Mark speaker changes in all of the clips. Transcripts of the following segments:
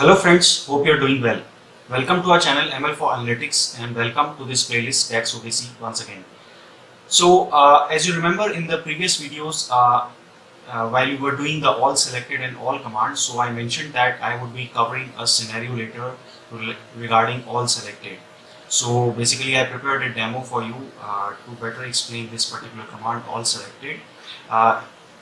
Speaker 1: Hello friends, hope you are doing well. Welcome to our channel ML for Analytics and welcome to this playlist DAX OBC once again. As you remember in the previous videos, while we were doing the all selected and all commands, so I mentioned that I would be covering a scenario later regarding all selected. So basically I prepared a demo for you to better explain this particular command all selected.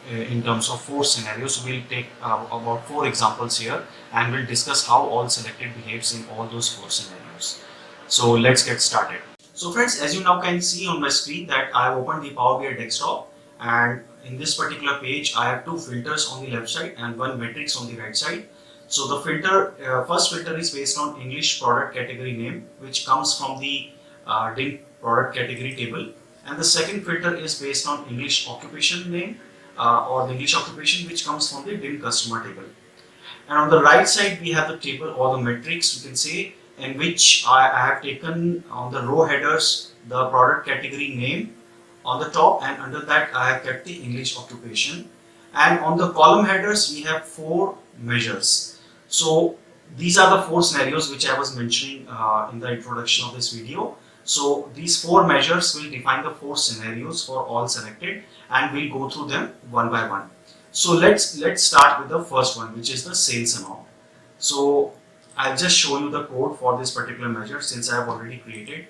Speaker 1: In terms of 4 scenarios. We'll take about 4 examples here and we'll discuss how all selected behaves in all those 4 scenarios. So let's get started. So friends, as you now can see on my screen that I have opened the Power BI desktop, and in this particular page I have 2 filters on the left side and 1 matrix on the right side. So the first filter is based on English product category name, which comes from the DIN product category table, and the second filter is based on English occupation name or the English occupation, which comes from the DIN customer table. And on the right side we have the table or the matrix, you can say, in which I have taken on the row headers the product category name on the top, and under that I have kept the English occupation, and on the column headers we have 4 measures. So these are the 4 scenarios which I was mentioning in the introduction of this video. So these 4 measures will define the 4 scenarios for all selected, and we'll go through them one by one. So let's start with the first one, which is the sales amount. So I'll just show you the code for this particular measure since I have already created.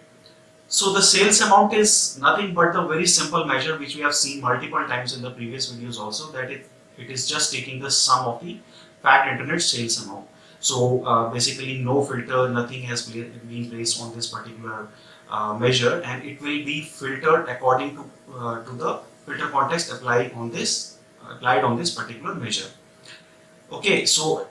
Speaker 1: So the sales amount is nothing but the very simple measure which we have seen multiple times in the previous videos also, that it is just taking the sum of the fact internet sales amount. So basically no filter, nothing has been placed on this particular measure, and it will be filtered according to the filter context applied on this particular measure. Okay, so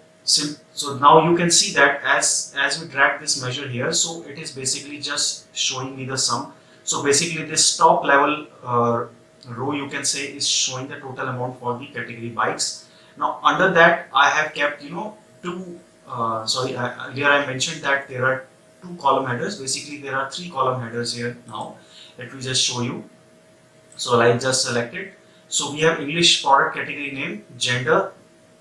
Speaker 1: now you can see that as we drag this measure here, so it is basically just showing me the sum. So basically this top level row, you can say, is showing the total amount for the category bikes. Now under that I have kept two earlier I mentioned that there are 2 column headers. Basically there are 3 column headers here. Now let me just show you. So I just selected. So we have English product category name, gender,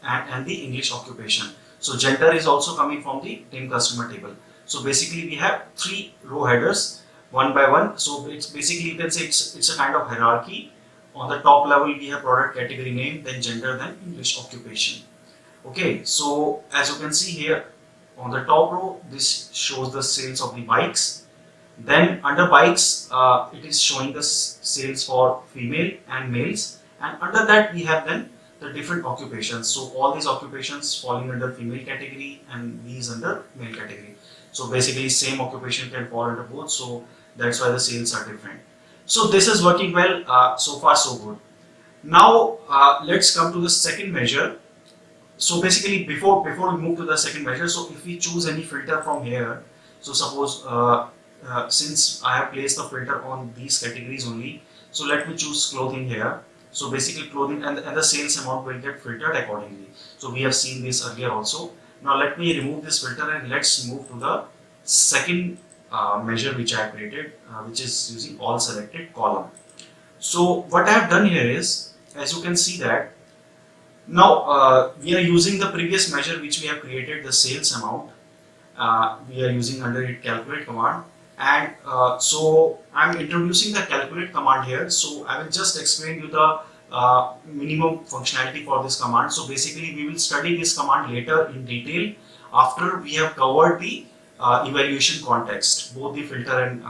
Speaker 1: and the English occupation. So gender is also coming from the DIN customer table. So basically we have 3 row headers one by one. So it's basically, you can say it's a kind of hierarchy. On the top level we have product category name, then gender, then English occupation. Okay, so as you can see here on the top row, this shows the sales of the bikes. Then under bikes, it is showing the sales for female and males, and under that we have then the different occupations. So all these occupations falling under female category and these under male category. So basically same occupation can fall under both, so that's why the sales are different. So this is working well, so far so good. Now let's come to the second measure. So basically before we move to the second measure, so if we choose any filter from here, so suppose since I have placed the filter on these categories only, so let me choose clothing here. So basically clothing and the sales amount will get filtered accordingly. So we have seen this earlier also. Now let me remove this filter and let's move to the second measure which I have created, which is using all selected column. So what I have done here is, as you can see that now we are using the previous measure which we have created, the sales amount. We are using under it calculate command, and so I am introducing the calculate command here. So I will just explain you the minimum functionality for this command. So basically we will study this command later in detail after we have covered the evaluation context, both the filter and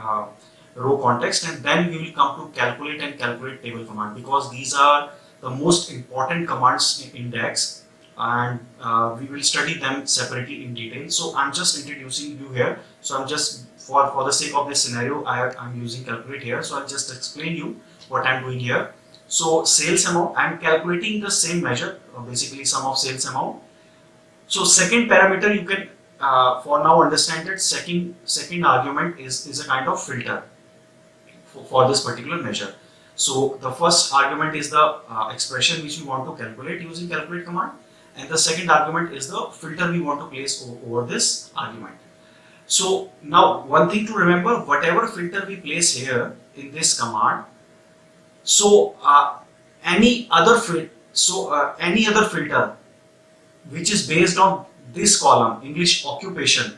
Speaker 1: row context, and then we will come to calculate and calculate table command, because these are the most important commands in DAX, and we will study them separately in detail. So I'm just introducing you here. So I'm just for the sake of this scenario I'm using calculate here. So I'll just explain you what I'm doing here. So sales amount, I'm calculating the same measure, basically sum of sales amount. So second parameter, you can for now understand that second argument is a kind of filter for this particular measure. So the first argument is the expression which we want to calculate using calculate command, and the second argument is the filter we want to place over this argument. So now one thing to remember, whatever filter we place here in this command, so any other filter which is based on this column English occupation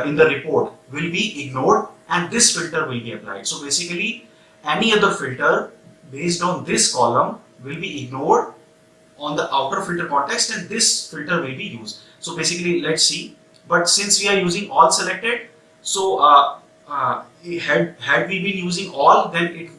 Speaker 1: in the report will be ignored and this filter will be applied. So basically any other filter based on this column will be ignored on the outer filter context and this filter will be used. So basically let's see, but since we are using all selected, so had we been using all, then it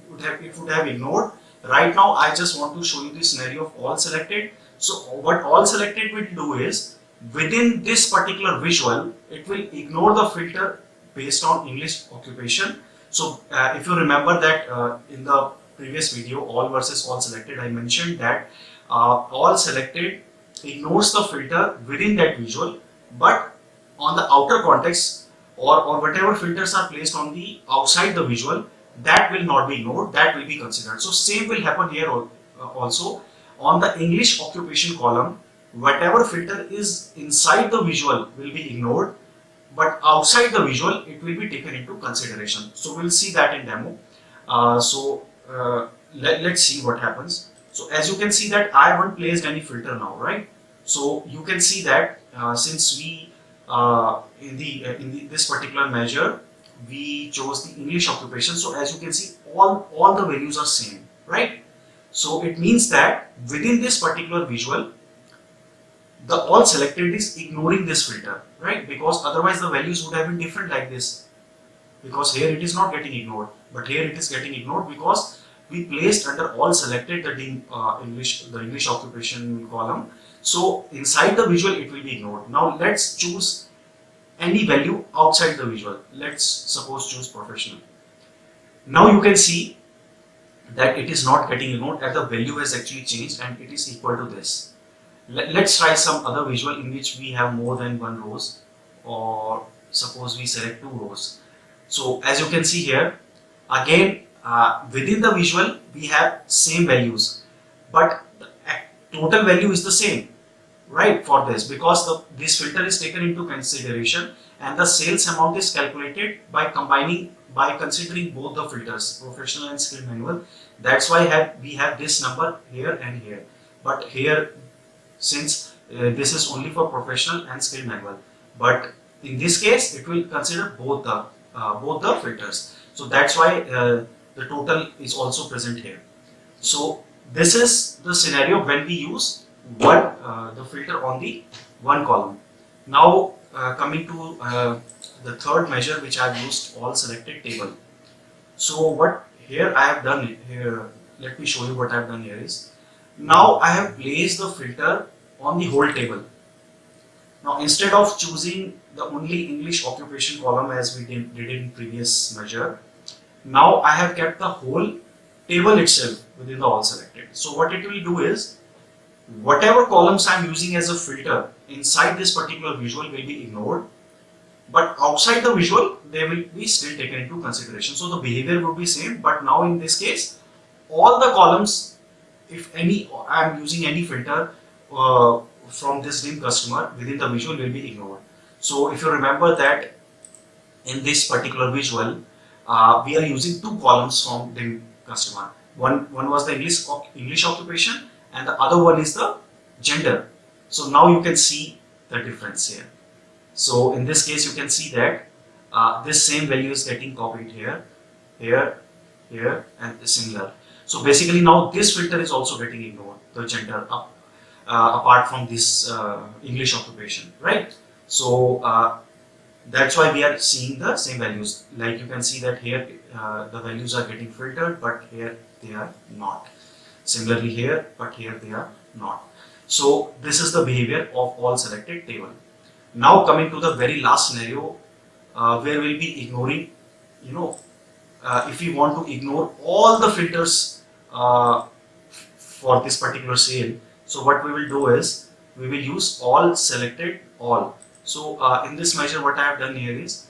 Speaker 1: would have ignored. Right now I just want to show you the scenario of all selected. So what all selected will do is, within this particular visual, it will ignore the filter based on English occupation. So if you remember that in the previous video, all versus all selected, I mentioned that all selected ignores the filter within that visual, but on the outer context or whatever filters are placed on the outside the visual, that will not be ignored, that will be considered. So same will happen here also. On the English occupation column, whatever filter is inside the visual will be ignored, but outside the visual it will be taken into consideration. So we'll see that in demo. Let's see what happens. So as you can see that I haven't placed any filter now, right? So you can see that since we in this particular measure we chose the English occupation, so as you can see all the values are same, right? So it means that within this particular visual, the all selected is ignoring this filter, right? Because otherwise the values would have been different like this, because here it is not getting ignored, but here it is getting ignored because we placed under all selected the English occupation column. So inside the visual it will be ignored. Now let's choose any value outside the visual. Let's suppose choose professional. Now you can see that it is not getting ignored, that the value has actually changed and it is equal to this. Let's try some other visual in which we have more than one rows, or suppose we select 2 rows. So as you can see here, again within the visual we have same values, but the total value is the same, right, for this, because this filter is taken into consideration and the sales amount is calculated by considering both the filters, professional and skill manual. That's why we have this number here and here, but here since this is only for professional and skill manual, but in this case it will consider both the filters. So that's why the total is also present here. So this is the scenario when we use the filter on the one column. Now coming to the third measure, which I have used all selected table. So what here I have done here, let me show you what I have done here is, now I have placed the filter on the whole table. Now instead of choosing the only English occupation column as we did in previous measure, now I have kept the whole table itself within the all selected. So what it will do is, whatever columns I am using as a filter inside this particular visual will be ignored, but outside the visual they will be still taken into consideration. So the behavior would be same, but now in this case all the columns, if any I am using any filter from this dim customer within the visual, will be ignored. So if you remember that in this particular visual we are using 2 columns from dim customer. One was the English occupation and the other one is the gender. So now you can see the difference here. So in this case you can see that this same value is getting copied here, here, here and similar. So basically now this filter is also getting ignored, the gender apart from this English occupation, right? So that's why we are seeing the same values. Like you can see that here the values are getting filtered, but here they are not. Similarly here, but here they are not. So this is the behavior of all selected table. Now coming to the very last scenario where we'll be ignoring, if we want to ignore all the filters for this particular sale, so what we will do is we will use all selected all. So in this measure what I have done here is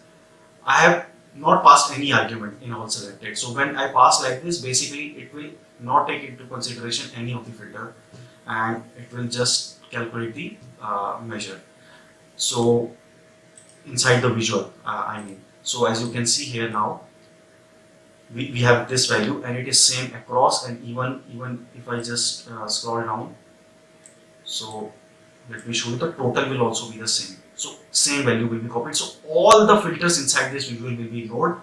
Speaker 1: I have not passed any argument in all selected. So when I pass like this, basically it will not take into consideration any of the filter and it will just calculate the measure. So inside the visual I mean. So as you can see here now we have this value and it is same across, and even if I just scroll down, so let me show you, the total will also be the same. So same value will be copied. So all the filters inside this visual will be ignored,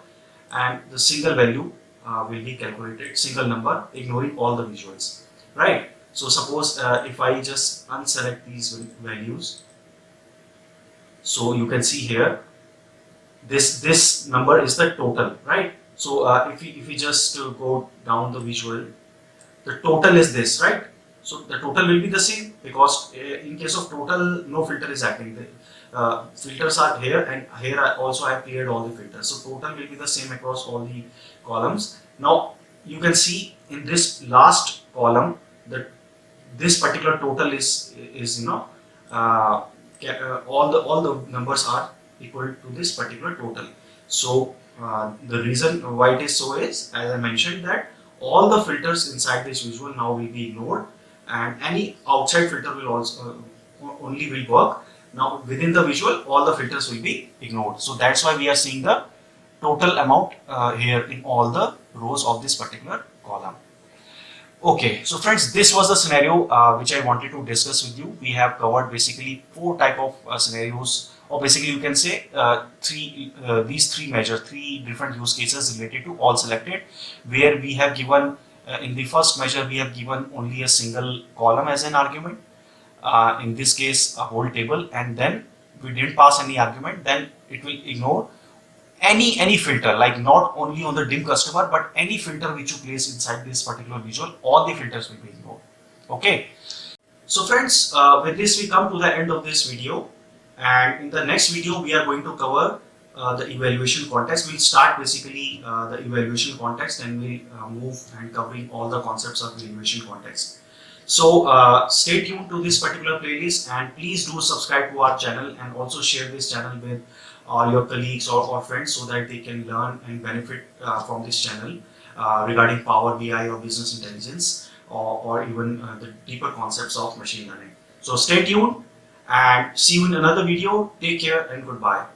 Speaker 1: and the single value will be calculated, single number, ignoring all the visuals, right? So suppose if I just unselect these values, so you can see here this number is the total, right? So if we just go down the visual, the total is this, right? So the total will be the same, because in case of total, no filter is acting. The filters are here, and here I also have cleared all the filters. So total will be the same across all the columns. Now you can see in this last column that this particular total is all the numbers are equal to this particular total. So the reason why it is so is, as I mentioned, that all the filters inside this visual now will be ignored, and any outside filter will also only will work. Now within the visual, all the filters will be ignored. So that's why we are seeing the total amount here in all the rows of this particular column. Okay, so friends, this was the scenario which I wanted to discuss with you. We have covered basically four type of scenarios, or basically you can say these three different use cases related to all selected, where we have given in the first measure we have given only a single column as an argument, in this case a whole table, and then we didn't pass any argument, then it will ignore any filter, like not only on the dim customer, but any filter which you place inside this particular visual, all the filters will be ignored. Okay, so friends, with this we come to the end of this video, and in the next video we are going to cover the evaluation context. We'll start basically the evaluation context, and we'll move and covering all the concepts of evaluation context. So stay tuned to this particular playlist, and please do subscribe to our channel, and also share this channel with all your colleagues or friends, so that they can learn and benefit from this channel regarding Power BI or business intelligence, or even the deeper concepts of machine learning. So stay tuned and see you in another video. Take care and goodbye.